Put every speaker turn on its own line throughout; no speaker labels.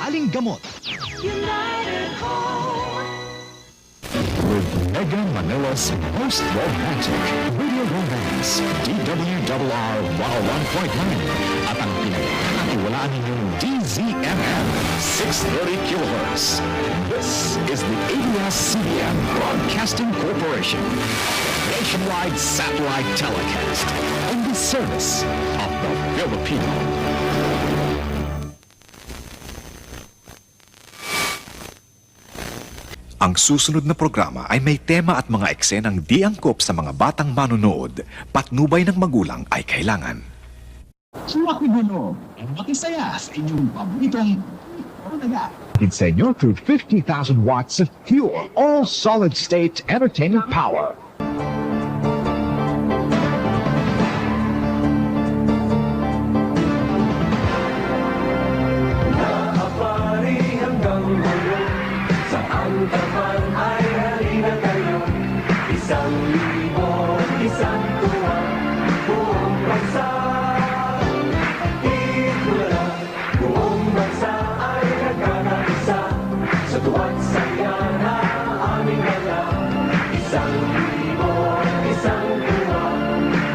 sakaling gamot.
United Home.
With Mega Manila's most romantic radio romance, DWRR 101.9 at ang pinagkakatiwalaan ninyong DZMM 630 kHz. This is the ABS-CBN Broadcasting Corporation. Nationwide satellite telecast in the service of the Filipino.
Ang susunod na programa ay may tema at mga eksenang di angkop sa mga batang manonood. Patnubay ng magulang ay kailangan.
Suwakibuno ang makisaya sa inyong paboritong Ordaga.
Insenyo through 50,000 watts of pure, all solid-state entertainment power.
Nakapari hanggang dulo, saan ka man ay halina kayo. 1,000, isang tuwa, buong bansa. Ikula, buong bansa ay nagkakaisa, sa tuwa't saya na aming gala. 1,000, isang tuwa,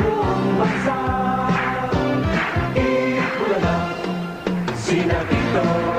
buong bansa. Ikula, sina Tito